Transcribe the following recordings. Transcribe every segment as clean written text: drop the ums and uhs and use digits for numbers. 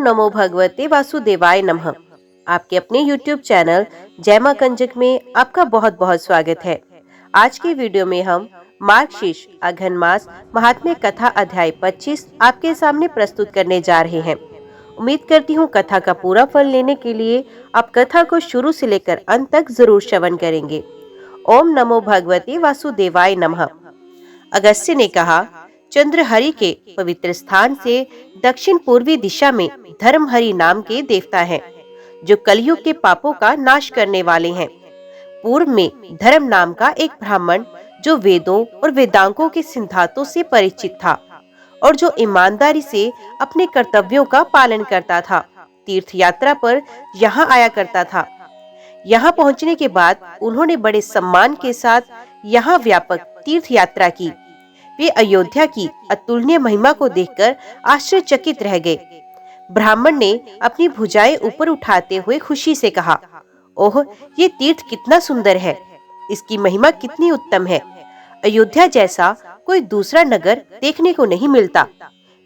नमो भगवते वासुदेवाय नमः। आपके अपने YouTube चैनल जय मां कंजक में आपका बहुत बहुत स्वागत है। आज की वीडियो में हम मार्गशीर्ष अघन मास महात्म्य कथा अध्याय 25 आपके सामने प्रस्तुत करने जा रहे हैं। उम्मीद करती हूँ कथा का पूरा फल लेने के लिए आप कथा को शुरू से लेकर अंत तक जरूर श्रवण करेंगे। ओम नमो भगवते वासुदेवाय नमः। अगस्त्य ने कहा, चंद्रहरि के पवित्र स्थान से दक्षिण पूर्वी दिशा में धर्महरि नाम के देवता हैं, जो कलयुग के पापों का नाश करने वाले हैं। पूर्व में धर्म नाम का एक ब्राह्मण, जो वेदों और वेदांगों के सिद्धांतों से परिचित था और जो ईमानदारी से अपने कर्तव्यों का पालन करता था, तीर्थ यात्रा पर यहाँ आया करता था। यहाँ पहुँचने के बाद उन्होंने बड़े सम्मान के साथ यहाँ व्यापक तीर्थ यात्रा की। वे अयोध्या की अतुलनीय महिमा को देखकर आश्चर्यचकित रह गए। ब्राह्मण ने अपनी भुजाएं ऊपर उठाते हुए खुशी से कहा, ओह, ये तीर्थ कितना सुंदर है, इसकी महिमा कितनी उत्तम है। अयोध्या जैसा कोई दूसरा नगर देखने को नहीं मिलता।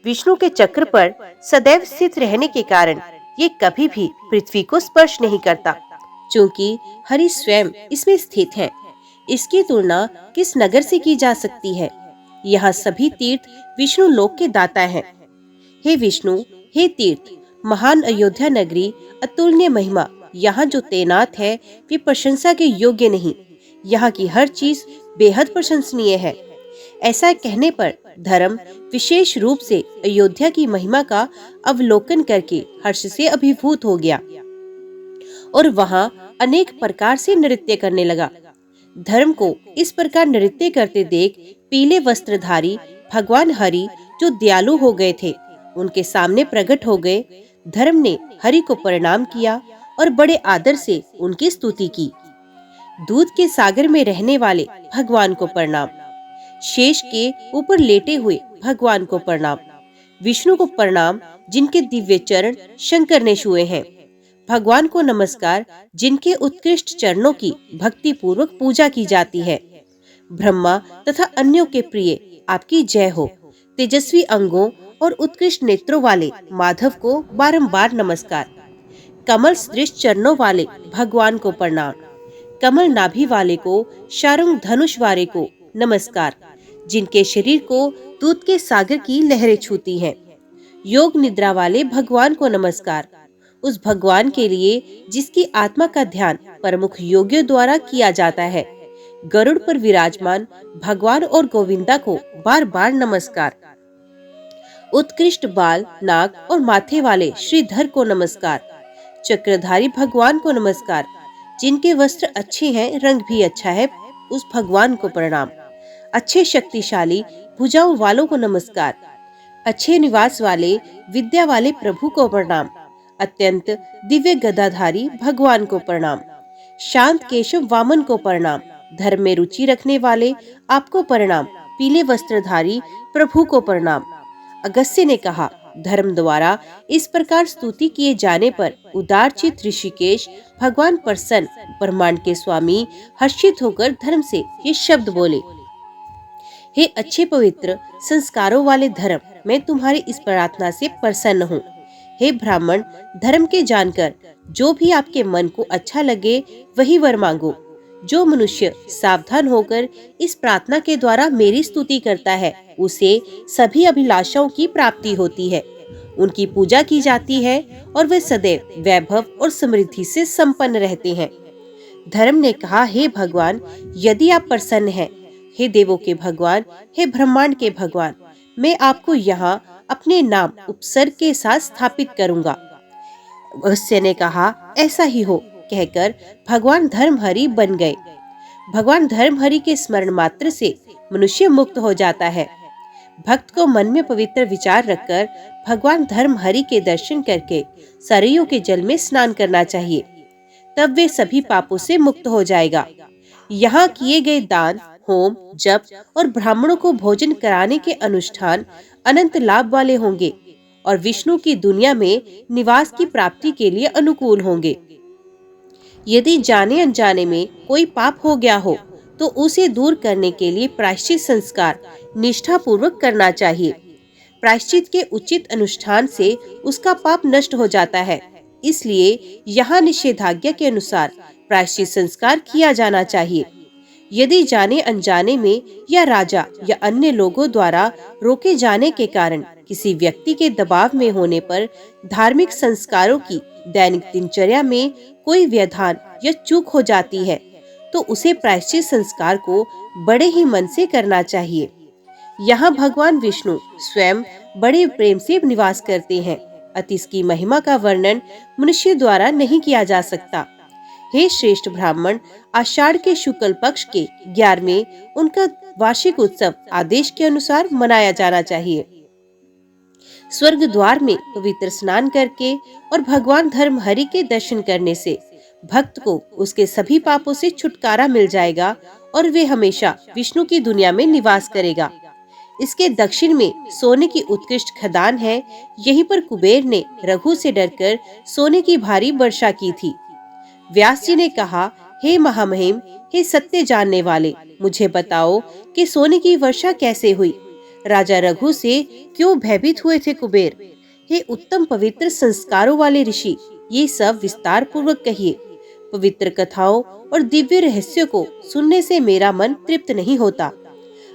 विष्णु के चक्र पर सदैव स्थित रहने के कारण ये कभी भी पृथ्वी को स्पर्श नहीं करता, क्योंकि हरि स्वयं इसमें स्थित है। इसकी तुलना किस नगर से की जा सकती है। यहाँ सभी तीर्थ विष्णु लोक के दाता हैं। हे विष्णु, हे तीर्थ, महान अयोध्या नगरी, अतुलनीय महिमा, यहाँ जो तैनात है वे प्रशंसा के योग्य नहीं। यहाँ की हर चीज बेहद प्रशंसनीय है। ऐसा कहने पर धर्म विशेष रूप से अयोध्या की महिमा का अवलोकन करके हर्ष से अभिभूत हो गया और वहाँ अनेक प्रकार से नृत्य करने लगा। धर्म को इस प्रकार नृत्य करते देख पीले वस्त्रधारी भगवान हरि, जो दयालु हो गए थे, उनके सामने प्रकट हो गए। धर्म ने हरि को प्रणाम किया और बड़े आदर से उनकी स्तुति की। दूध के सागर में रहने वाले भगवान को प्रणाम। शेष के ऊपर लेटे हुए भगवान को प्रणाम। विष्णु को प्रणाम, जिनके दिव्य चरण शंकर ने छुए हैं। भगवान को नमस्कार, जिनके उत्कृष्ट चरणों की भक्ति पूर्वक पूजा की जाती है। ब्रह्मा तथा अन्यों के प्रिय आपकी जय हो। तेजस्वी अंगों और उत्कृष्ट नेत्रों वाले माधव को बारंबार नमस्कार। कमल सदृश चरणों वाले भगवान को प्रणाम। कमल नाभि वाले को, शारुंग धनुष वाले को नमस्कार, जिनके शरीर को दूध के सागर की लहरें छूती हैं। योग निद्रा वाले भगवान को नमस्कार, उस भगवान के लिए जिसकी आत्मा का ध्यान प्रमुख योगियों द्वारा किया जाता है। गरुड़ पर विराजमान भगवान और गोविंदा को बार बार नमस्कार। उत्कृष्ट बाल, नाक और माथे वाले श्रीधर को नमस्कार। चक्रधारी भगवान को नमस्कार, जिनके वस्त्र अच्छे हैं, रंग भी अच्छा है, उस भगवान को प्रणाम। अच्छे शक्तिशाली भुजाओं वालों को नमस्कार। अच्छे निवास वाले विद्या वाले प्रभु को प्रणाम। अत्यंत दिव्य गदाधारी भगवान को प्रणाम। शांत केशव वामन को प्रणाम। धर्म में रुचि रखने वाले आपको प्रणाम। पीले वस्त्रधारी प्रभु को प्रणाम। अगस्त्य ने कहा, धर्म द्वारा इस प्रकार स्तुति किए जाने पर उदारचित ऋषिकेश भगवान प्रसन्न, ब्रह्मांड के स्वामी हर्षित होकर धर्म से ये शब्द बोले, हे अच्छे पवित्र संस्कारों वाले धर्म, मैं तुम्हारी इस प्रार्थना से प्रसन्न हूँ। हे ब्राह्मण, धर्म के जानकर जो भी आपके मन को अच्छा लगे वही वर मांगो। जो मनुष्य सावधान होकर इस प्रार्थना के द्वारा मेरी स्तुति करता है, उसे सभी अभिलाषाओं की प्राप्ति होती है। उनकी पूजा की जाती है और वे सदैव वैभव और समृद्धि से संपन्न रहते हैं। धर्म ने कहा, हे भगवान, यदि आप प्रसन्न हैं, हे देवों के भगवान, हे ब्रह्मांड के भगवान, मैं आपको यहाँ अपने नाम उपसर्ग के साथ स्थापित करूंगा। अगस्त्य ने कहा, ऐसा ही हो, कहकर भगवान धर्महरि बन गए। भगवान धर्महरि के स्मरण मात्र से मनुष्य मुक्त हो जाता है। भक्त को मन में पवित्र विचार रखकर भगवान धर्महरि के दर्शन करके सरयू के जल में स्नान करना चाहिए, तब वे सभी पापों से मुक्त हो जाएगा। यहाँ किए गए दान, होम, जप और ब्राह्मणों को भोजन कराने के अनुष्ठान अनंत लाभ वाले होंगे और विष्णु की दुनिया में निवास की प्राप्ति के लिए अनुकूल होंगे। यदि जाने अनजाने में कोई पाप हो गया हो तो उसे दूर करने के लिए प्रायश्चित संस्कार निष्ठा पूर्वक करना चाहिए। प्रायश्चित के उचित अनुष्ठान से उसका पाप नष्ट हो जाता है। इसलिए यहाँ निषेधाज्ञा के अनुसार प्रायश्चित संस्कार किया जाना चाहिए। यदि जाने अनजाने में या राजा या अन्य लोगों द्वारा रोके जाने के कारण किसी व्यक्ति के दबाव में होने पर धार्मिक संस्कारों की दैनिक दिनचर्या में कोई व्यवधान या चूक हो जाती है, तो उसे प्रायश्चित संस्कार को बड़े ही मन से करना चाहिए। यहाँ भगवान विष्णु स्वयं बड़े प्रेम से निवास करते हैं, अतः इसकी महिमा का वर्णन मनुष्य द्वारा नहीं किया जा सकता। हे श्रेष्ठ ब्राह्मण, आषाढ़ के शुक्ल पक्ष के 11वें उनका वार्षिक उत्सव आदेश के अनुसार मनाया जाना चाहिए। स्वर्ग द्वार में पवित्र स्नान करके और भगवान धर्महरि के दर्शन करने से भक्त को उसके सभी पापों से छुटकारा मिल जाएगा और वे हमेशा विष्णु की दुनिया में निवास करेगा। इसके दक्षिण में सोने की उत्कृष्ट खदान है। यहीं पर कुबेर ने रघु से डरकर सोने की भारी वर्षा की थी। व्यास जी ने कहा, हे महामहिम, हे सत्य जानने वाले, मुझे बताओ कि सोने की वर्षा कैसे हुई। राजा रघु से क्यों भयभीत हुए थे कुबेर? हे उत्तम पवित्र संस्कारों वाले ऋषि, ये सब विस्तार पूर्वक कहिए। पवित्र कथाओं और दिव्य रहस्यों को सुनने से मेरा मन तृप्त नहीं होता।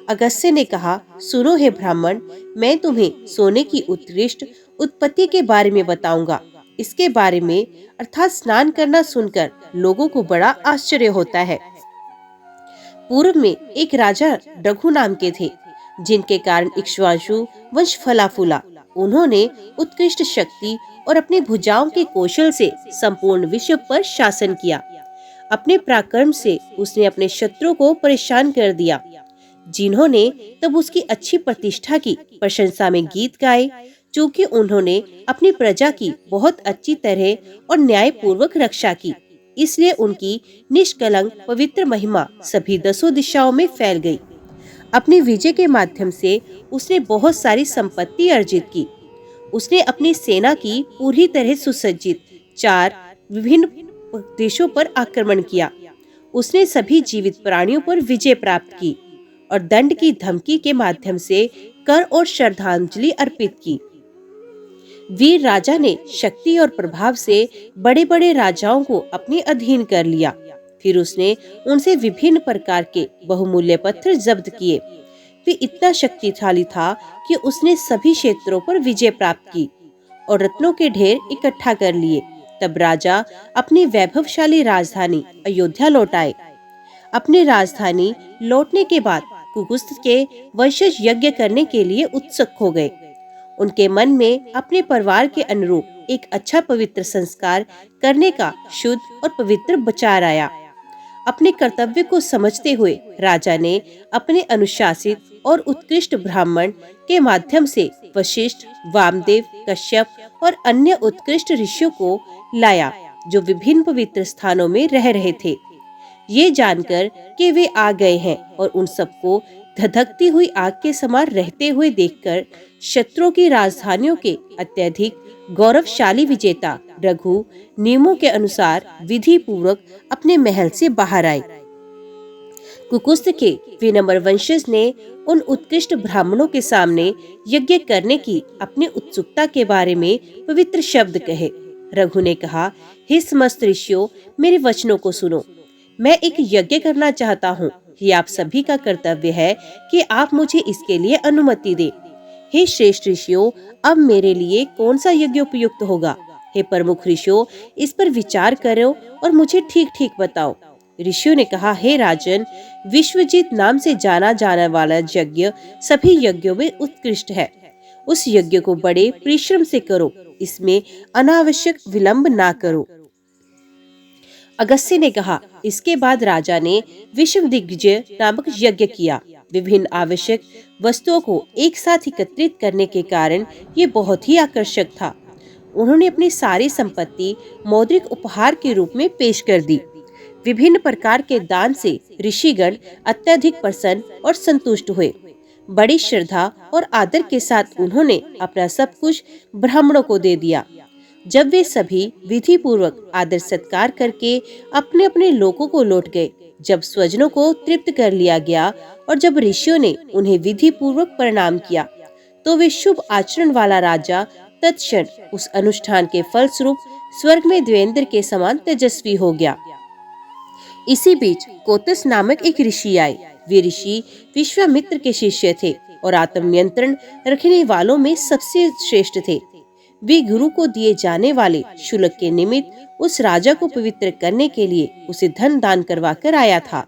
अगस्त्य ने कहा, सुनो हे ब्राह्मण, मैं तुम्हें सोने की उत्कृष्ट उत्पत्ति के बारे में बताऊंगा। इसके बारे में अर्थात स्नान करना सुनकर लोगों को बड़ा आश्चर्य होता है। पूर्व में एक राजा रघु नाम के थे, जिनके कारण इक्ष्वाकु वंश फला फूला। उन्होंने उत्कृष्ट शक्ति और अपनी भुजाओं के कौशल से संपूर्ण विश्व पर शासन किया। अपने पराक्रम से उसने अपने शत्रुओं को परेशान कर दिया, जिन्होंने तब उसकी अच्छी प्रतिष्ठा की प्रशंसा में गीत गाए। चूंकि उन्होंने अपनी प्रजा की बहुत अच्छी तरह और न्याय पूर्वक रक्षा की, इसलिए उनकी निष्कलंक पवित्र महिमा सभी 10 दिशाओं में फैल गई। अपनी विजय के माध्यम से उसने बहुत सारी संपत्ति अर्जित की। उसने अपनी सेना की पूरी तरह सुसज्जित 4 विभिन्न देशों पर आक्रमण किया। उसने सभी जीवित प्राणियों पर विजय प्राप्त की और दंड की धमकी के माध्यम से कर और श्रद्धांजलि अर्पित की। वीर राजा ने शक्ति और प्रभाव से बड़े बड़े राजाओं को अपने अधीन कर लिया। फिर उसने उनसे विभिन्न प्रकार के बहुमूल्य पत्थर जब्त किए। वे इतना शक्तिशाली था कि उसने सभी क्षेत्रों पर विजय प्राप्त की और रत्नों के ढेर इकट्ठा कर लिए। तब राजा अपनी वैभवशाली राजधानी अयोध्या लौट आए। अपनी राजधानी लौटने के बाद कुकुस्त के वंशज यज्ञ करने के लिए उत्सुक हो गए। उनके मन में अपने परिवार के अनुरूप एक अच्छा पवित्र संस्कार करने का शुद्ध और पवित्र विचार आया। अपने कर्तव्य को समझते हुए राजा ने अपने अनुशासित और उत्कृष्ट ब्राह्मण के माध्यम से वशिष्ठ, वामदेव, कश्यप और अन्य उत्कृष्ट ऋषियों को लाया, जो विभिन्न पवित्र स्थानों में रह रहे थे। ये जानकर कि वे आ गए हैं और उन सबको धधकती हुई आग के समान रहते हुए देखकर शत्रुओं की राजधानियों के अत्यधिक गौरवशाली विजेता रघु नियमों के अनुसार विधि पूर्वक अपने महल से बाहर आए। कुकुस्त के विनम्र वंशज ने उन उत्कृष्ट ब्राह्मणों के सामने यज्ञ करने की अपनी उत्सुकता के बारे में पवित्र शब्द कहे। रघु ने कहा, हे समस्त ऋषियों, मेरे वचनों को सुनो। मैं एक यज्ञ करना चाहता हूँ। ये आप सभी का कर्तव्य है कि आप मुझे इसके लिए अनुमति दें। हे श्रेष्ठ ऋषियों, अब मेरे लिए कौन सा यज्ञ उपयुक्त होगा? हे प्रमुख ऋषियों, इस पर विचार करो और मुझे ठीक ठीक बताओ। ऋषियों ने कहा, हे राजन, विश्वजीत नाम से जाना जाने वाला यज्ञ सभी यज्ञों में उत्कृष्ट है। उस यज्ञ को बड़े परिश्रम से करो, इसमें अनावश्यक विलंब ना करो। अगस्त्य ने कहा, इसके बाद राजा ने विश्व दिग्विजय नामक यज्ञ किया। विभिन्न आवश्यक वस्तुओं को एक साथ एकत्रित करने के कारण ये बहुत ही आकर्षक था। उन्होंने अपनी सारी संपत्ति मौद्रिक उपहार के रूप में पेश कर दी। विभिन्न प्रकार के दान से ऋषिगण अत्यधिक प्रसन्न और संतुष्ट हुए। बड़ी श्रद्धा और आदर के साथ उन्होंने अपना सब कुछ ब्राह्मणों को दे दिया। जब वे सभी विधि पूर्वक आदर सत्कार करके अपने अपने लोकों को लौट गए, जब स्वजनों को तृप्त कर लिया गया और जब ऋषियों ने उन्हें विधि पूर्वक प्रणाम किया, तो वे शुभ आचरण वाला राजा तत्क्षण उस अनुष्ठान के फलस्वरूप स्वर्ग में देवेंद्र के समान तेजस्वी हो गया। इसी बीच कोतस नामक एक ऋषि आए। वे ऋषि विश्वामित्र के शिष्य थे और आत्म नियंत्रण रखने वालों में सबसे श्रेष्ठ थे। वे गुरु को दिए जाने वाले शुल्क के निमित्त उस राजा को पवित्र करने के लिए उसे धन दान करवा कर आया था।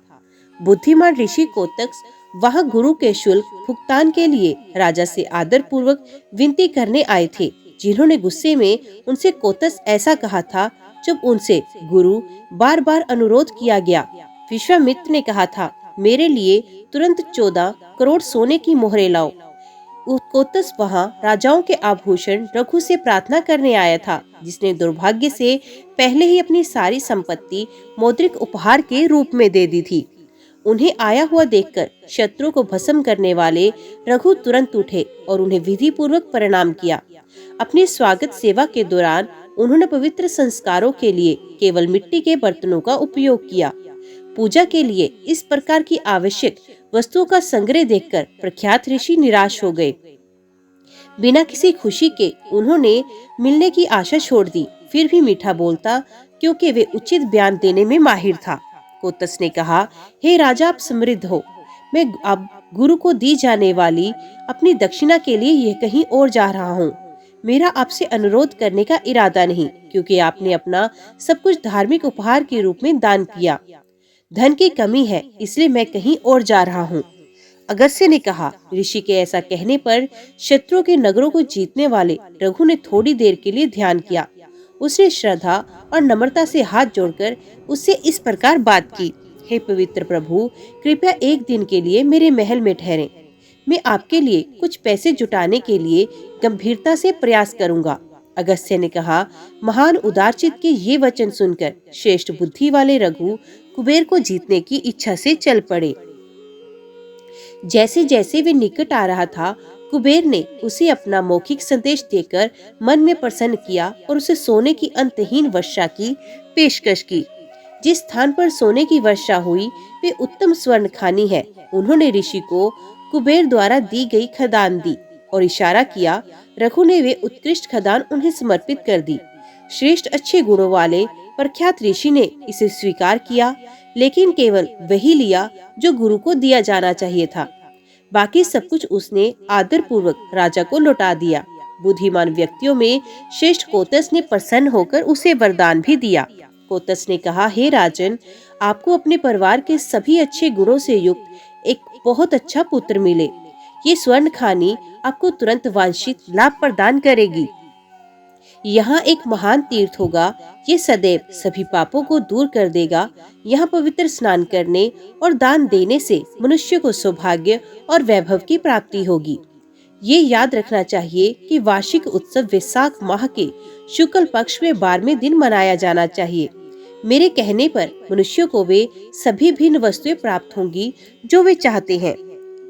बुद्धिमान ऋषि कोतस वहां गुरु के शुल्क भुगतान के लिए राजा से आदर पूर्वक विनती करने आए थे, जिन्होंने गुस्से में उनसे कोतस ऐसा कहा था जब उनसे गुरु बार बार अनुरोध किया गया। विश्वामित्र ने कहा था, मेरे लिए तुरंत 14 करोड़ सोने की मोहरें लाओ। कोतस वहां राजाओं के आभूषण रघु से प्रार्थना करने आया था, जिसने दुर्भाग्य से पहले ही अपनी सारी संपत्ति मौद्रिक उपहार के रूप में दे दी थी। उन्हें आया हुआ देखकर शत्रु को भस्म करने वाले रघु तुरंत उठे और उन्हें विधि पूर्वक प्रणाम किया। अपनी स्वागत सेवा के दौरान उन्होंने पवित्र संस्कारों के लिए केवल मिट्टी के बर्तनों का उपयोग किया। पूजा के लिए इस प्रकार की आवश्यक वस्तुओं का संग्रह देखकर प्रख्यात ऋषि निराश हो गए। बिना किसी खुशी के उन्होंने मिलने की आशा छोड़ दी। फिर भी मीठा बोलता, क्योंकि वे उचित बयान देने में माहिर था। कोतस ने कहा, हे राजा, आप समृद्ध हो। मैं अब गुरु को दी जाने वाली अपनी दक्षिणा के लिए यह कहीं और जा रहा हूँ। मेरा आपसे अनुरोध करने का इरादा नहीं, क्योंकि आपने अपना सब कुछ धार्मिक उपहार के रूप में दान किया। धन की कमी है, इसलिए मैं कहीं और जा रहा हूँ। अगस्त्य ने कहा। ऋषि के ऐसा कहने पर शत्रुओं के नगरों को जीतने वाले रघु ने थोड़ी देर के लिए ध्यान किया। उसने श्रद्धा और नम्रता से हाथ जोड़कर उससे इस प्रकार बात की, हे पवित्र प्रभु, कृपया एक दिन के लिए मेरे महल में ठहरें। मैं आपके लिए कुछ पैसे जुटाने के लिए गंभीरता से प्रयास करूंगा। अगस्त्य ने कहा। महान उदारचित्त के ये वचन सुनकर श्रेष्ठ बुद्धि वाले रघु कुबेर को जीतने की इच्छा से चल पड़े। जैसे जैसे वे निकट आ रहा था, कुबेर ने उसे अपना मौखिक संदेश देकर मन में प्रसन्न किया और उसे सोने की अंतहीन वर्षा की पेशकश की। जिस स्थान पर सोने की वर्षा हुई वे उत्तम स्वर्ण खानी है। उन्होंने ऋषि को कुबेर द्वारा दी गई खदान दी और इशारा किया। रघु ने वे उत्कृष्ट खदान उन्हें समर्पित कर दी। श्रेष्ठ अच्छे गुणों वाले प्रख्यात ऋषि ने इसे स्वीकार किया, लेकिन केवल वही लिया जो गुरु को दिया जाना चाहिए था। बाकी सब कुछ उसने आदर पूर्वक राजा को लौटा दिया। बुद्धिमान व्यक्तियों में श्रेष्ठ कोतस ने प्रसन्न होकर उसे वरदान भी दिया। कोतस ने कहा, हे राजन, आपको अपने परिवार के सभी अच्छे गुणों से युक्त एक बहुत अच्छा पुत्र मिले। ये स्वर्ण खानी आपको तुरंत वांछित लाभ प्रदान करेगी। यहाँ एक महान तीर्थ होगा, ये सदैव सभी पापों को दूर कर देगा। यहाँ पवित्र स्नान करने और दान देने से मनुष्य को सौभाग्य और वैभव की प्राप्ति होगी। ये याद रखना चाहिए कि वार्षिक उत्सव वैशाख माह के शुक्ल पक्ष में 12वें दिन मनाया जाना चाहिए। मेरे कहने पर मनुष्यों को वे सभी भिन्न वस्तुएं प्राप्त होंगी जो वे चाहते हैं।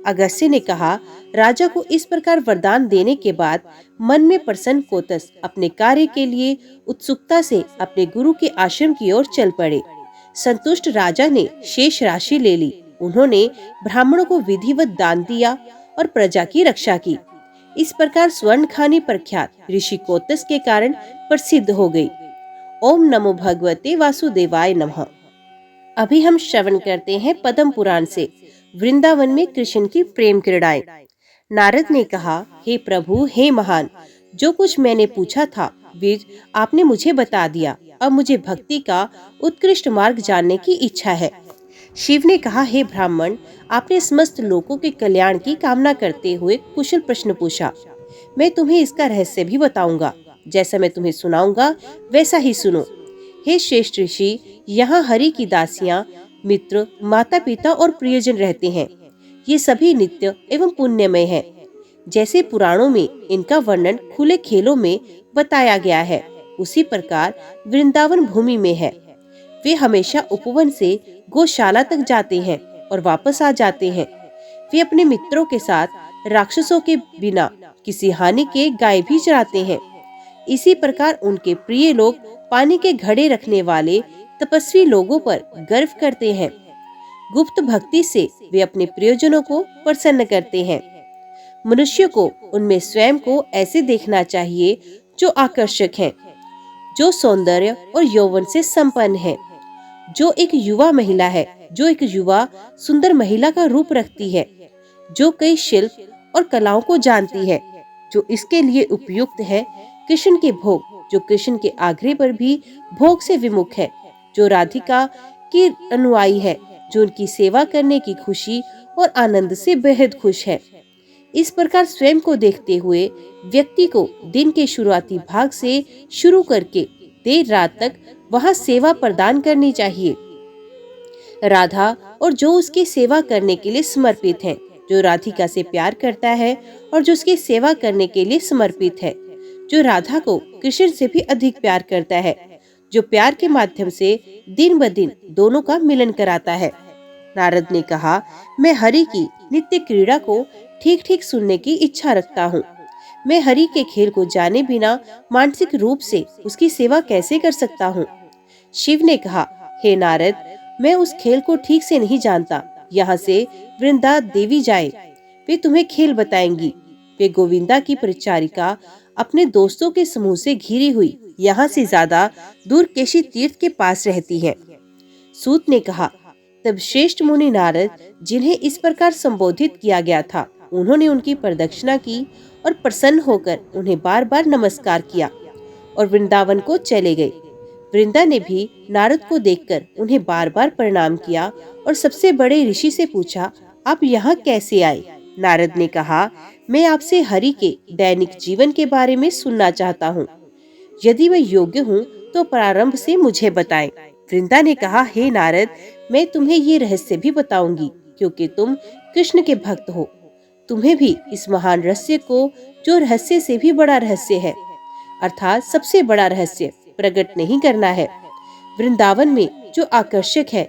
अगस्त्य ने कहा। राजा को इस प्रकार वरदान देने के बाद मन में प्रसन्न कोतस अपने कार्य के लिए उत्सुकता से अपने गुरु के आश्रम की ओर चल पड़े। संतुष्ट राजा ने शेष राशि ले ली। उन्होंने ब्राह्मणों को विधिवत दान दिया और प्रजा की रक्षा की। इस प्रकार स्वर्ण खानी प्रख्यात ऋषि कोतस के कारण प्रसिद्ध हो गई। ओम नमो भगवते वासुदेवाय नमः। अभी हम श्रवण करते हैं पद्म पुराण से वृंदावन में कृष्ण की प्रेम क्रीड़ाएं। नारद ने कहा, हे प्रभु, हे महान, जो कुछ मैंने पूछा था वीर आपने मुझे बता दिया। अब मुझे भक्ति का उत्कृष्ट मार्ग जानने की इच्छा है। शिव ने कहा, हे ब्राह्मण, आपने समस्त लोगों के कल्याण की कामना करते हुए कुशल प्रश्न पूछा। मैं तुम्हें इसका रहस्य भी बताऊंगा। जैसा मैं तुम्हें सुनाऊंगा वैसा ही सुनो। हे श्रेष्ठ ऋषि, यहाँ हरि की दासियां, मित्र, माता पिता और प्रियजन रहते हैं। ये सभी नित्य एवं पुण्यमय हैं। जैसे पुराणों में इनका वर्णन खुले खेलों में बताया गया है, उसी प्रकार वृंदावन भूमि में है। वे हमेशा उपवन से गौशाला तक जाते हैं और वापस आ जाते हैं। वे अपने मित्रों के साथ राक्षसों के बिना किसी हानि के गाय भी चराते हैं। इसी प्रकार उनके प्रिय लोग पानी के घड़े रखने वाले तपस्वी लोगों पर गर्व करते हैं। गुप्त भक्ति से वे अपने प्रियजनों को प्रसन्न करते हैं। मनुष्य को उनमें स्वयं को ऐसे देखना चाहिए जो आकर्षक है, जो सौंदर्य और यौवन से संपन्न है, जो एक युवा महिला है, जो एक युवा सुंदर महिला का रूप रखती है, जो कई शिल्प और कलाओं को जानती है, जो इसके लिए उपयुक्त है, कृष्ण के भोग, जो कृष्ण के आग्रह पर भी भोग से विमुख है, जो राधिका की अनुयायी है, जो उनकी सेवा करने की खुशी और आनंद से बेहद खुश है। इस प्रकार स्वयं को देखते हुए व्यक्ति को दिन के शुरुआती भाग से शुरू करके देर रात तक वहां सेवा प्रदान करनी चाहिए। राधा और जो उसकी सेवा करने के लिए समर्पित है, जो राधिका से प्यार करता है और जो उसकी सेवा करने के लिए समर्पित है, जो राधा को कृष्ण से भी अधिक प्यार करता है, जो प्यार के माध्यम से दिन ब दिन दोनों का मिलन कराता है। नारद ने कहा, मैं हरि की नित्य क्रीड़ा को ठीक ठीक सुनने की इच्छा रखता हूँ। मैं हरि के खेल को जाने बिना मानसिक रूप से उसकी सेवा कैसे कर सकता हूँ? शिव ने कहा, हे नारद, मैं उस खेल को ठीक से नहीं जानता। यहाँ से वृंदा देवी जाए, वे तुम्हें खेल बताएंगी। वे गोविंदा की परिचारिका अपने दोस्तों के समूह से घिरी हुई यहाँ से ज्यादा दूर केशी तीर्थ के पास रहती है। सूत ने कहा, तब श्रेष्ठ मुनि नारद, जिन्हें इस प्रकार संबोधित किया गया था, उन्होंने उनकी प्रदक्षिणा की और प्रसन्न होकर उन्हें बार बार नमस्कार किया और वृंदावन को चले गए। वृंदा ने भी नारद को देखकर उन्हें बार बार प्रणाम किया और सबसे बड़े ऋषि से पूछा, आप यहाँ कैसे आए? नारद ने कहा, मैं आपसे हरि के दैनिक जीवन के बारे में सुनना चाहता हूँ। यदि मैं योग्य हूँ तो प्रारंभ से मुझे बताएं। वृंदा ने कहा, हे नारद, मैं तुम्हें ये रहस्य भी बताऊंगी, क्योंकि तुम कृष्ण के भक्त हो। तुम्हें भी इस महान रहस्य को, जो रहस्य से भी बड़ा रहस्य है, अर्थात सबसे बड़ा रहस्य, प्रकट नहीं करना है। वृंदावन में जो आकर्षक है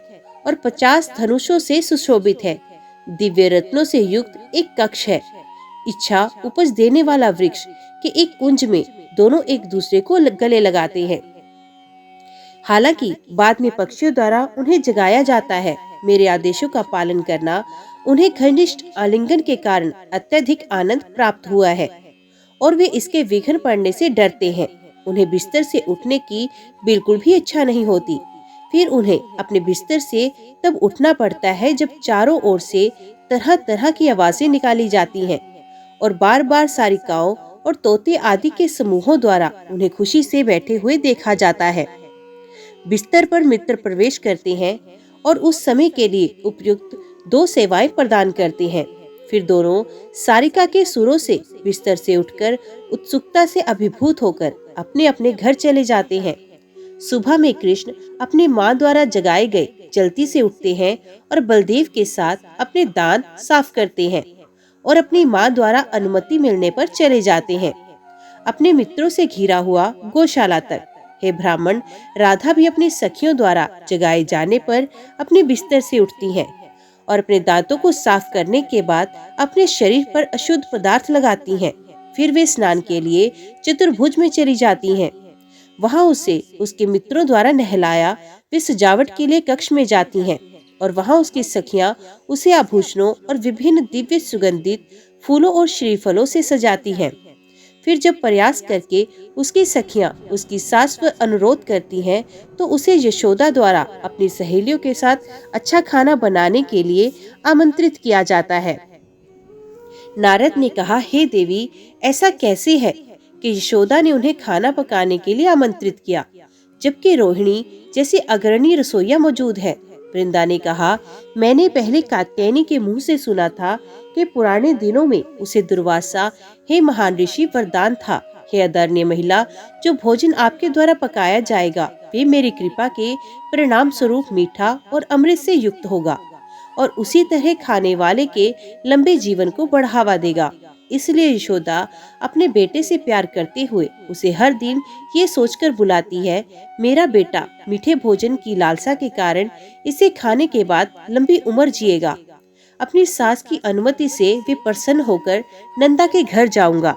और 50 धनुषों से सुशोभित है, दिव्य रत्नों से युक्त एक कक्ष है। इच्छा उपज देने वाला वृक्ष के एक कुंज में दोनों एक दूसरे को गले लगाते हैं। हालांकि बाद में पक्षियों द्वारा उन्हें जगाया जाता है। मेरे आदेशों का पालन करना उन्हें घनिष्ठ आलिंगन के कारण अत्यधिक आनंद प्राप्त हुआ है और वे इसके विघ्न पड़ने से डरते हैं। उन्हें बिस्तर से उठने की बिल्कुल भी इच्छा नहीं होती। फिर उन्हें अपने बिस्तर से तब उठना पड़ता है जब चारों ओर से तरह तरह की आवाजें निकाली जाती हैं और बार बार सारिकाओं और तोते आदि के समूहों द्वारा उन्हें खुशी से बैठे हुए देखा जाता है। बिस्तर पर मित्र प्रवेश करते हैं और उस समय के लिए उपयुक्त 2 सेवाएं प्रदान करते हैं। फिर दोनों सारिका के सुरों से बिस्तर से उठकर उत्सुकता से अभिभूत होकर अपने अपने घर चले जाते हैं। सुबह में कृष्ण अपनी माँ द्वारा जगाए गए जल्दी से उठते हैं और बलदेव के साथ अपने दांत साफ करते हैं और अपनी माँ द्वारा अनुमति मिलने पर चले जाते हैं अपने मित्रों से घिरा हुआ गौशाला तक। हे ब्राह्मण, राधा भी अपनी सखियों द्वारा जगाए जाने पर अपने बिस्तर से उठती हैं और अपने दांतों को साफ करने के बाद अपने शरीर पर अशुद्ध पदार्थ लगाती हैं। फिर वे स्नान के लिए चतुर्भुज में चली जाती हैं। वहां उसे उसके मित्रों द्वारा नहलाया वे सजावट के लिए कक्ष में जाती हैं और वहां उसकी सखियां उसे आभूषणों और विभिन्न दिव्य सुगंधित फूलों और श्रीफलों से सजाती हैं। फिर जब प्रयास करके उसकी सखियां उसकी सास पर अनुरोध करती हैं तो उसे यशोदा द्वारा अपनी सहेलियों के साथ अच्छा खाना बनाने के लिए आमंत्रित किया जाता है। नारद ने कहा, हे देवी, ऐसा कैसे है कि यशोदा ने उन्हें खाना पकाने के लिए आमंत्रित किया, जबकि रोहिणी जैसी अग्रणी रसोइया मौजूद है? वृंदा ने कहा, मैंने पहले कात्यायनी के मुंह से सुना था कि पुराने दिनों में उसे दुर्वासा, हे महान ऋषि, वरदान था, हे आदरणीय महिला, जो भोजन आपके द्वारा पकाया जाएगा वे मेरी कृपा के परिणाम स्वरूप मीठा और अमृत से युक्त होगा और उसी तरह खाने वाले के लंबे जीवन को बढ़ावा देगा। इसलिए यशोदा अपने बेटे से प्यार करते हुए उसे हर दिन ये सोचकर बुलाती है, मेरा बेटा मीठे भोजन की लालसा के कारण इसे खाने के बाद लंबी उम्र जिएगा। अपनी सास की अनुमति से वे प्रसन्न होकर नंदा के घर जाऊंगा।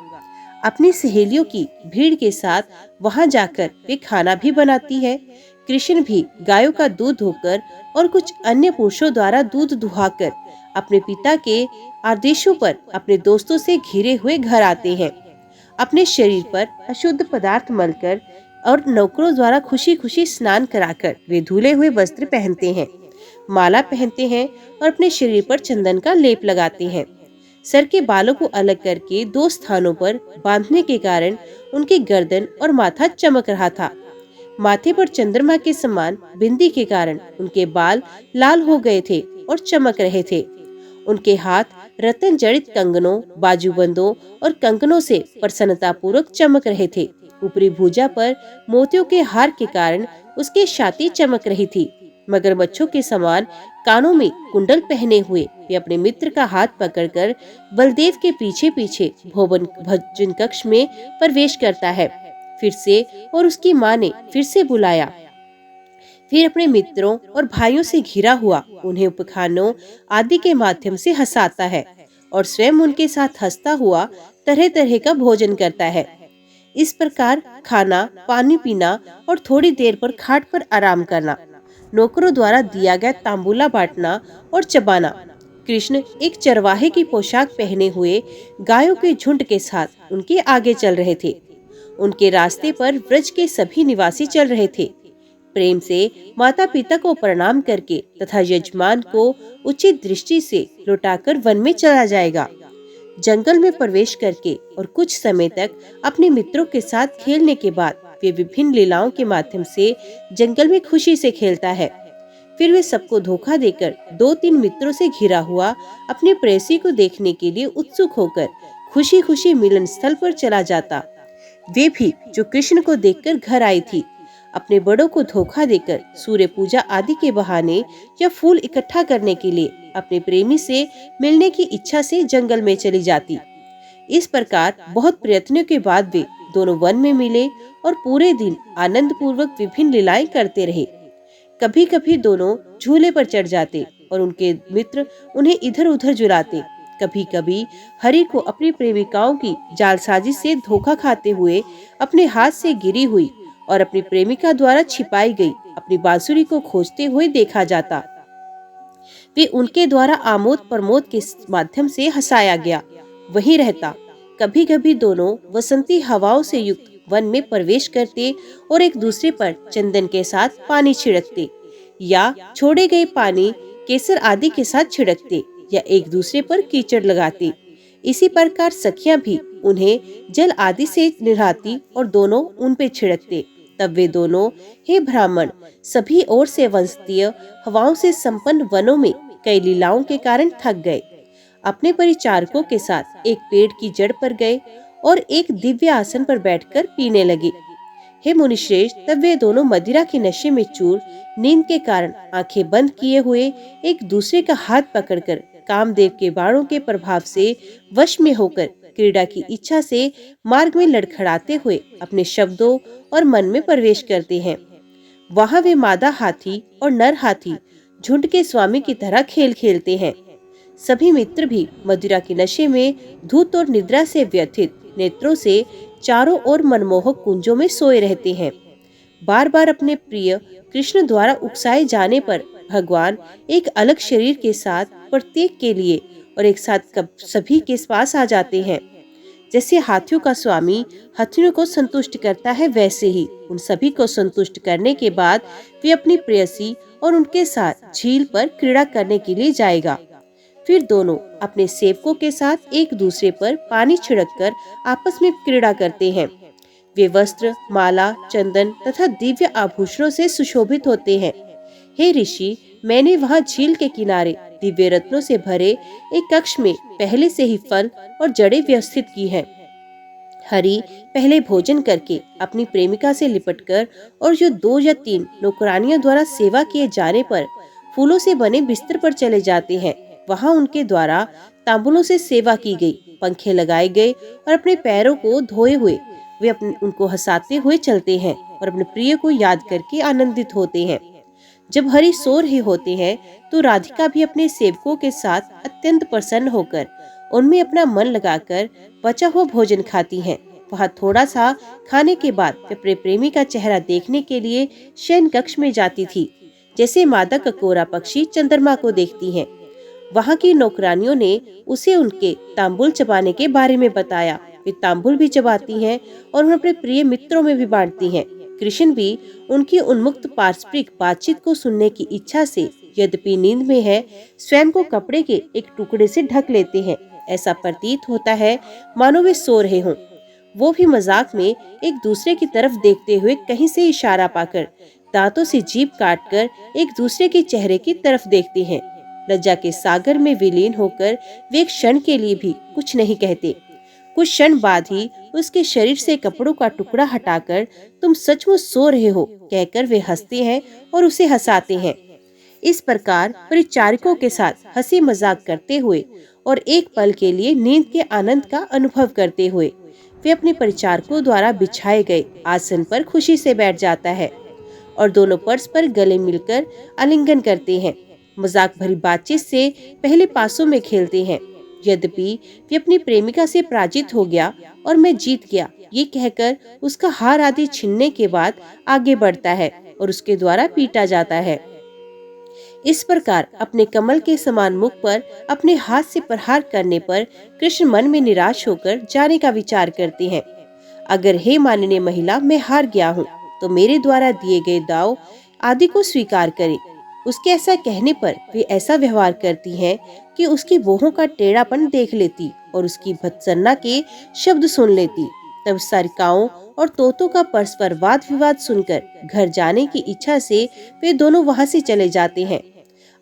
अपनी सहेलियों की भीड़ के साथ वहां जाकर वे खाना भी बनाती है। कृष्ण भी गायों का दूध धोकर और कुछ अन्य पुरुषों द्वारा दूध दुहाकर अपने पिता के आदेशों पर अपने दोस्तों से घिरे हुए घर आते हैं। अपने शरीर पर अशुद्ध पदार्थ मलकर और नौकरों द्वारा खुशी खुशी स्नान कराकर वे धुले हुए वस्त्र पहनते हैं, माला पहनते हैं और अपने शरीर पर चंदन का लेप लगाते हैं। सर के बालों को अलग करके 2 स्थानों पर बांधने के कारण उनकी गर्दन और माथा चमक रहा था। माथे पर चंद्रमा के समान बिंदी के कारण उनके बाल लाल हो गए थे और चमक रहे थे। उनके हाथ रत्न जड़ित कंगनों, बाजूबंदों और कंकनों से प्रसन्नता पूर्वक चमक रहे थे। ऊपरी भुजा पर मोतियों के हार के कारण उसकी छाती चमक रही थी। मगरमच्छों के समान कानों में कुंडल पहने हुए वे अपने मित्र का हाथ पकड़कर बलदेव के पीछे पीछे भोजन कक्ष में प्रवेश करता है। फिर से और उसकी माँ ने फिर से बुलाया। फिर अपने मित्रों और भाइयों से घिरा हुआ उन्हें उपखानों आदि के माध्यम से हंसाता है और स्वयं उनके साथ हंसता हुआ तरह तरह का भोजन करता है। इस प्रकार खाना, पानी पीना और थोड़ी देर पर खाट पर आराम करना, नौकरों द्वारा दिया गया तांबूला बांटना और चबाना। कृष्ण एक चरवाहे की पोशाक पहने हुए गायों के झुंड के साथ उनके आगे चल रहे थे। उनके रास्ते पर ब्रज के सभी निवासी चल रहे थे। प्रेम से माता पिता को प्रणाम करके तथा यजमान को उचित दृष्टि से लौटाकर वन में चला जाएगा। जंगल में प्रवेश करके और कुछ समय तक अपने मित्रों के साथ खेलने के बाद वे विभिन्न लीलाओं के माध्यम से जंगल में खुशी से खेलता है। फिर वे सबको धोखा देकर 2-3 मित्रों से घिरा हुआ अपने प्रेयसी को देखने के लिए उत्सुक होकर खुशी खुशी मिलन स्थल पर चला जाता। वे भी जो कृष्ण को देखकर घर आई थी, अपने बड़ों को धोखा देकर सूर्य पूजा आदि के बहाने या फूल इकट्ठा करने के लिए अपने प्रेमी से मिलने की इच्छा से जंगल में चली जाती। इस प्रकार बहुत प्रयत्नों के बाद वे दोनों वन में मिले और पूरे दिन आनंद पूर्वक विभिन्न लीलाएं करते रहे। कभी कभी दोनों झूले पर चढ़ जाते और उनके मित्र उन्हें इधर उधर झुलाते। कभी कभी हरि को अपनी प्रेमिकाओं की जालसाजी से धोखा खाते हुए अपने हाथ से गिरी हुई और अपनी प्रेमिका द्वारा छिपाई गई अपनी बांसुरी को खोजते हुए देखा जाता। वे उनके द्वारा आमोद प्रमोद के माध्यम से हंसाया गया वहीं रहता। कभी कभी दोनों वसंती हवाओं से युक्त वन में प्रवेश करते और एक दूसरे पर चंदन के साथ पानी छिड़कते या छोड़े गए पानी केसर आदि के साथ छिड़कते या एक दूसरे पर कीचड़ लगाते। इसी प्रकार सखियां भी उन्हें जल आदि से नहलाती और दोनों उन पे छिड़कते। तब वे दोनों, हे ब्राह्मण, सभी ओर से वंशीय हवाओं से संपन्न वनों में कई लीलाओं के कारण थक गए। अपने परिचारकों के साथ एक पेड़ की जड़ पर गए और एक दिव्य आसन पर बैठकर पीने लगे। हे मुनिश्रेष्ठ, तब वे दोनों मदिरा के नशे में चूर नींद के कारण आंखें बंद किए हुए एक दूसरे का हाथ पकड़कर कामदेव के बाणों के प्रभाव से वश में होकर क्रीड़ा की इच्छा से मार्ग में लड़खड़ाते हुए अपने शब्दों और मन में प्रवेश करते हैं। वहां वे मादा हाथी और नर हाथी झुंड के स्वामी की तरह खेल खेलते हैं। सभी मित्र भी मदिरा के नशे में धूत और निद्रा से व्यथित नेत्रों से चारों ओर मनमोहक कुंजों में सोए रहते हैं। बार बार अपने प्रिय कृष्ण द्वारा उकसाए जाने पर भगवान एक अलग शरीर के साथ प्रत्येक के लिए और एक साथ सभी के पास आ जाते हैं। जैसे हाथियों का स्वामी हाथियों को संतुष्ट करता है, वैसे ही उन सभी को संतुष्ट करने के बाद वे अपनी प्रेयसी और उनके साथ झील पर क्रीड़ा करने के लिए जाएगा। फिर दोनों अपने सेवकों के साथ एक दूसरे पर पानी छिड़ककर आपस में क्रीड़ा करते हैं। वे वस्त्र, माला, चंदन तथा दिव्य आभूषणों से सुशोभित होते हैं। हे ऋषि, मैंने वहां झील के किनारे दिव्य रत्नों से भरे एक कक्ष में पहले से ही फल और जड़ें व्यवस्थित की हैं। हरि पहले भोजन करके अपनी प्रेमिका से लिपटकर और जो 2 या 3 नौकरानियों द्वारा सेवा किए जाने पर फूलों से बने बिस्तर पर चले जाते हैं। वहां उनके द्वारा तांबुलों से सेवा की गई, पंखे लगाए गए और अपने पैरों को धोए हुए वे उनको हंसाते हुए चलते हैं और अपने प्रिय को याद करके आनंदित होते हैं। जब हरि सो रहे होते हैं तो राधिका भी अपने सेवकों के साथ अत्यंत प्रसन्न होकर उनमें अपना मन लगाकर बचा हुआ भोजन खाती हैं। वहाँ थोड़ा सा खाने के बाद वे अपने प्रेमी का चेहरा देखने के लिए शयन कक्ष में जाती थी, जैसे मादा ककोरा पक्षी चंद्रमा को देखती हैं। वहाँ की नौकरानियों ने उसे उनके तांबुल चबाने के बारे में बताया। वे तांबुल भी चबाती हैं और उन्हें अपने प्रिय मित्रों में भी बांटती हैं। कृष्ण भी उनकी उन्मुक्त पारस्परिक बातचीत को सुनने की इच्छा से, यद्यपि नींद में है, स्वयं को कपड़े के एक टुकड़े से ढक लेते हैं। ऐसा प्रतीत होता है मानो वे सो रहे हों। वो भी मजाक में एक दूसरे की तरफ देखते हुए कहीं से इशारा पाकर दांतों से जीभ काटकर एक दूसरे के चेहरे की तरफ देखते हैं। लज्जा के सागर में विलीन होकर वे एक क्षण के लिए भी कुछ नहीं कहते। कुछ क्षण बाद ही उसके शरीर से कपड़ों का टुकड़ा हटाकर तुम सचमुच सो रहे हो कहकर वे हंसते हैं और उसे हंसाते हैं। इस प्रकार परिचारिकों के साथ हंसी मजाक करते हुए और एक पल के लिए नींद के आनंद का अनुभव करते हुए वे अपने परिचारकों द्वारा बिछाए गए आसन पर खुशी से बैठ जाता है और दोनों परस्पर गले मिलकर आलिंगन करते हैं। मजाक भरी बातचीत से पहले पासों में खेलते हैं। यद्यपि वे अपनी प्रेमिका से पराजित हो गया और मैं जीत गया ये कहकर उसका हार आदि छीनने के बाद आगे बढ़ता है और उसके द्वारा पीटा जाता है। इस प्रकार अपने कमल के समान मुख पर अपने हाथ से प्रहार करने पर कृष्ण मन में निराश होकर जाने का विचार करते हैं। अगर हे माननीय महिला, मैं हार गया हूँ तो मेरे द्वारा दिए गए दाव आदि को स्वीकार करें। उसके ऐसा कहने पर वे ऐसा व्यवहार करती हैं कि उसकी बोहों का टेढ़ापन देख लेती और उसकी भत्सना के शब्द सुन लेती। तब सारिकाओं और तोतों का परस्पर वाद विवाद सुनकर घर जाने की इच्छा से वे दोनों वहां से चले जाते हैं।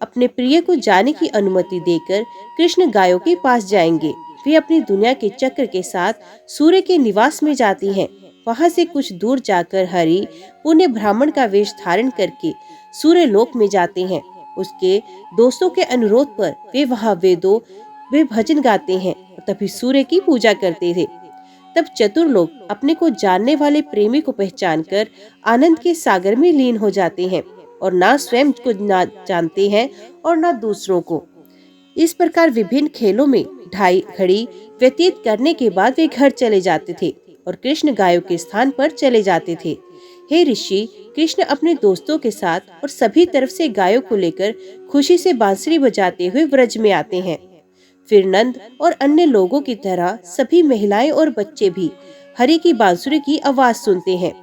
अपने प्रिय को जाने की अनुमति देकर कृष्ण गायों के पास जाएंगे। वे अपनी दुनिया के चक्र के साथ सूर्य के निवास में जाती हैं। वहां से कुछ दूर जाकर हरि पुण्य ब्राह्मण का वेश धारण करके सूर्य लोक में जाते हैं। उसके दोस्तों के अनुरोध पर वे वहां वे भजन गाते हैं और तभी सूर्य की पूजा करते थे। तब चतुर लोग अपने को जानने वाले प्रेमी को पहचानकर आनंद के सागर में लीन हो जाते हैं और ना स्वयं को ना जानते हैं और ना दूसरों को। इस प्रकार विभिन्न खेलों में 2.5 घड़ी व्यतीत करने के बाद वे घर चले जाते थे और कृष्ण गायों के स्थान पर चले जाते थे। हे ऋषि, कृष्ण अपने दोस्तों के साथ और सभी तरफ से गायों को लेकर खुशी से बांसुरी बजाते हुए व्रज में आते हैं। फिर नंद और अन्य लोगों की तरह सभी महिलाएं और बच्चे भी हरि की बांसुरी की आवाज सुनते हैं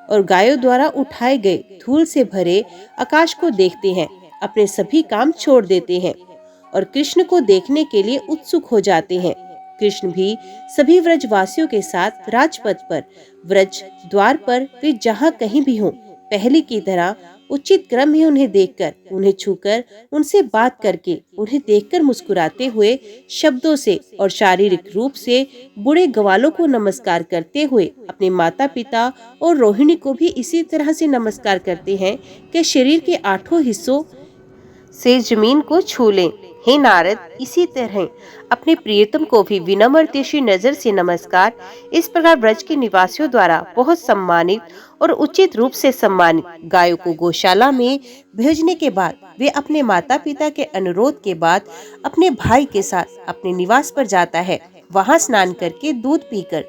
और गायों द्वारा उठाए गए धूल से भरे आकाश को देखते हैं। अपने सभी काम छोड़ देते हैं और कृष्ण को देखने के लिए उत्सुक हो जाते हैं। कृष्ण भी सभी व्रजवासियों के साथ राजपथ पर, व्रज द्वार पर वे जहाँ कहीं भी हों, पहले की तरह उचित क्रम में उन्हें देखकर, उन्हें छूकर, उनसे बात करके, उन्हें देखकर मुस्कुराते हुए शब्दों से और शारीरिक रूप से बूढ़े ग्वालों को नमस्कार करते हुए अपने माता पिता और रोहिणी को भी इसी तरह से नमस्कार करते हैं कि शरीर के 8 हिस्सों से जमीन को छू लें। हे नारद, इसी तरह अपने प्रियतम को भी विनम्र तिरछी नजर से नमस्कार। इस प्रकार ब्रज के निवासियों द्वारा बहुत सम्मानित और उचित रूप से सम्मानित गायों को गौशाला में भेजने के बाद वे अपने माता पिता के अनुरोध के बाद अपने भाई के साथ अपने निवास पर जाता है। वहां स्नान करके, दूध पीकर,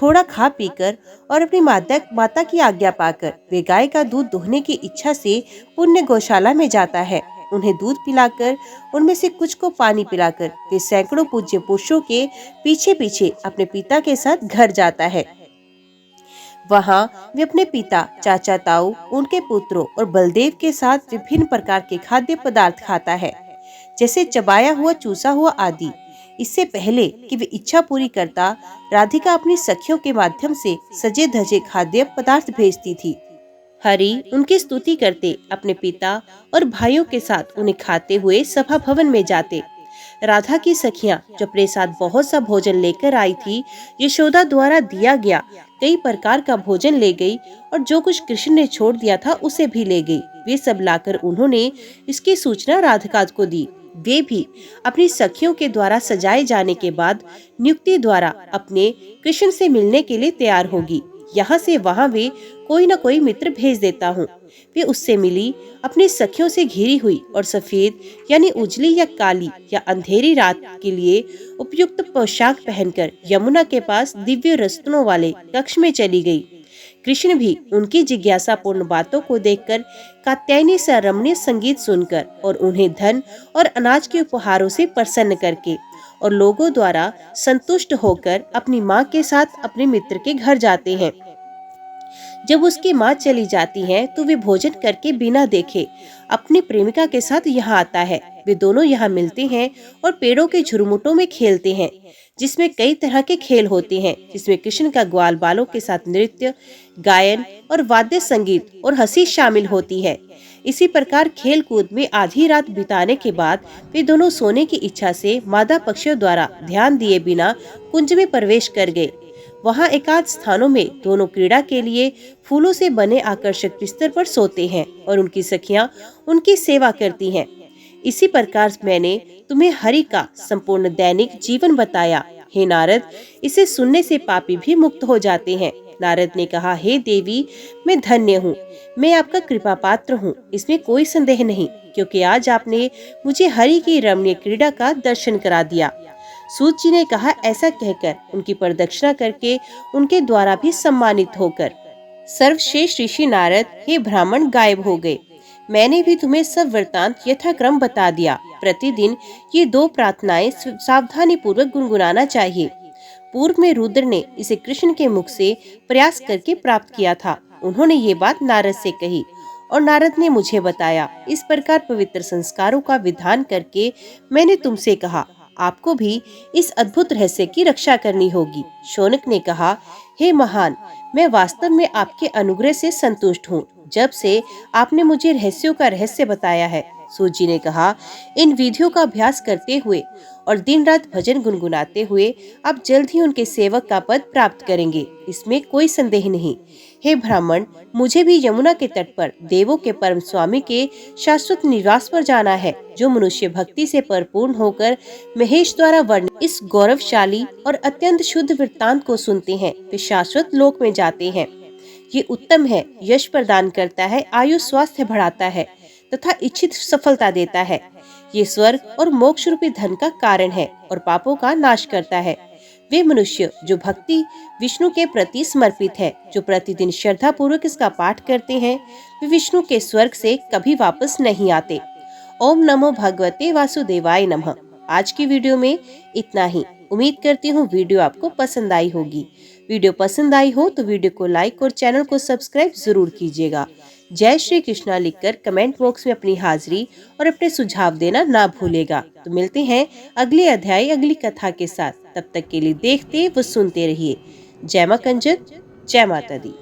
थोड़ा खा पीकर और अपनी माता की आज्ञा पाकर वे गाय का दूध दुहने की इच्छा से पुण्य गौशाला में जाता है। उन्हें दूध पिलाकर, उनमें से कुछ को पानी पिलाकर वे सैकड़ों पूज्य पुरुषों के पीछे पीछे अपने पिता के साथ घर जाता है। वहाँ वे अपने पिता, चाचा ताऊ, उनके पुत्रों और बलदेव के साथ विभिन्न प्रकार के खाद्य पदार्थ खाता है, जैसे चबाया हुआ, चूसा हुआ आदि। इससे पहले कि वे इच्छा पूरी करता, राधिका अपनी सखियों के माध्यम से सजे धजे खाद्य पदार्थ भेजती थी। हरि उनकी स्तुति करते अपने पिता और भाइयों के साथ उन्हें खाते हुए सभा भवन में जाते। राधा की सखियां जो अपने साथ बहुत सा भोजन लेकर आई थी, यशोदा द्वारा दिया गया कई प्रकार का भोजन ले गई और जो कुछ कृष्ण ने छोड़ दिया था उसे भी ले गई। वे सब लाकर उन्होंने इसकी सूचना राधिका को दी। वे भी अपनी सखियों के द्वारा सजाए जाने के बाद नियुक्ति द्वारा अपने कृष्ण से मिलने के लिए तैयार होगी। यहाँ से वहाँ भी कोई न कोई मित्र भेज देता हूँ। वे उससे मिली, अपनी सखियों से घिरी हुई और सफेद यानी उजली या काली या अंधेरी रात के लिए उपयुक्त पोशाक पहनकर यमुना के पास दिव्य रस्तनों वाले कक्ष में चली गई। कृष्ण भी उनकी जिज्ञासापूर्ण बातों को देखकर, कात्यायनी से रमणीय संगीत सुनकर और उन्हें धन और अनाज के उपहारों से प्रसन्न करके और लोगों द्वारा संतुष्ट होकर अपनी माँ के साथ अपने मित्र के घर जाते हैं। जब उसकी माँ चली जाती है तो वे भोजन करके बिना देखे अपनी प्रेमिका के साथ यहाँ आता है। वे दोनों यहाँ मिलते हैं और पेड़ों के झुरमुटों में खेलते हैं, जिसमें कई तरह के खेल होते हैं, जिसमें कृष्ण का ग्वाल बालों के साथ नृत्य, गायन और वाद्य संगीत और हंसी शामिल होती है। इसी प्रकार खेल कूद में आधी रात बिताने के बाद वे दोनों सोने की इच्छा से मादा पक्षियों द्वारा ध्यान दिए बिना कुंज में प्रवेश कर गए। वहां एकाध स्थानों में दोनों क्रीड़ा के लिए फूलों से बने आकर्षक बिस्तर पर सोते हैं और उनकी सखियां उनकी सेवा करती हैं। इसी प्रकार मैंने तुम्हें हरि का संपूर्ण दैनिक जीवन बताया। हे नारद, इसे सुनने से पापी भी मुक्त हो जाते हैं। नारद ने कहा, हे देवी, मैं धन्य हूँ, मैं आपका कृपा पात्र हूँ, इसमें कोई संदेह नहीं, क्योंकि आज आपने मुझे हरि की रमणीय क्रीड़ा का दर्शन करा दिया। सूत जी ने कहा, ऐसा कहकर उनकी प्रदक्षिणा करके उनके द्वारा भी सम्मानित होकर सर्वश्रेष्ठ ऋषि नारद, हे ब्राह्मण, गायब हो गए। मैंने भी तुम्हें सब वृतांत यथाक्रम बता दिया। प्रतिदिन ये 2 प्रार्थनाएं सावधानी पूर्वक गुनगुनाना चाहिए। पूर्व में रुद्र ने इसे कृष्ण के मुख से प्रयास करके प्राप्त किया था। उन्होंने ये बात नारद से कही और नारद ने मुझे बताया। इस प्रकार पवित्र संस्कारों का विधान करके मैंने तुमसे कहा, आपको भी इस अद्भुत रहस्य की रक्षा करनी होगी। शौनक ने कहा, हे महान, मैं वास्तव में आपके अनुग्रह से संतुष्ट हूँ, जब से आपने मुझे रहस्यों का रहस्य बताया है। सूत जी ने कहा, इन विधियों का अभ्यास करते हुए और दिन रात भजन गुनगुनाते हुए आप जल्द ही उनके सेवक का पद प्राप्त करेंगे, इसमें कोई संदेह नहीं। हे ब्राह्मण, मुझे भी यमुना के तट पर देवों के परम स्वामी के शाश्वत निवास पर जाना है। जो मनुष्य भक्ति से परिपूर्ण होकर महेश द्वारा वर्णित इस गौरवशाली और अत्यंत शुद्ध वृत्तांत को सुनते हैं, वे शाश्वत लोक में जाते हैं। ये उत्तम है, यश प्रदान करता है, आयु स्वास्थ्य बढ़ाता है तथा इच्छित सफलता देता है। ये स्वर्ग और मोक्ष रूपी धन का कारण है और पापों का नाश करता है। वे मनुष्य जो भक्ति विष्णु के प्रति समर्पित है, जो प्रतिदिन श्रद्धा पूर्वक इसका पाठ करते हैं, वे विष्णु के स्वर्ग से कभी वापस नहीं आते। ओम नमो भगवते वासुदेवाय नमः। आज की वीडियो में इतना ही। उम्मीद करती हूँ वीडियो आपको पसंद आई होगी। वीडियो पसंद आई हो तो वीडियो को लाइक और चैनल को सब्सक्राइब जरूर कीजिएगा। जय श्री कृष्णा लिखकर कमेंट बॉक्स में अपनी हाजिरी और अपने सुझाव देना ना भूलेगा। तो मिलते हैं अगले अध्याय अगली कथा के साथ। तब तक के लिए देखते व सुनते रहिए। जय मां कंजक, जय माता दी।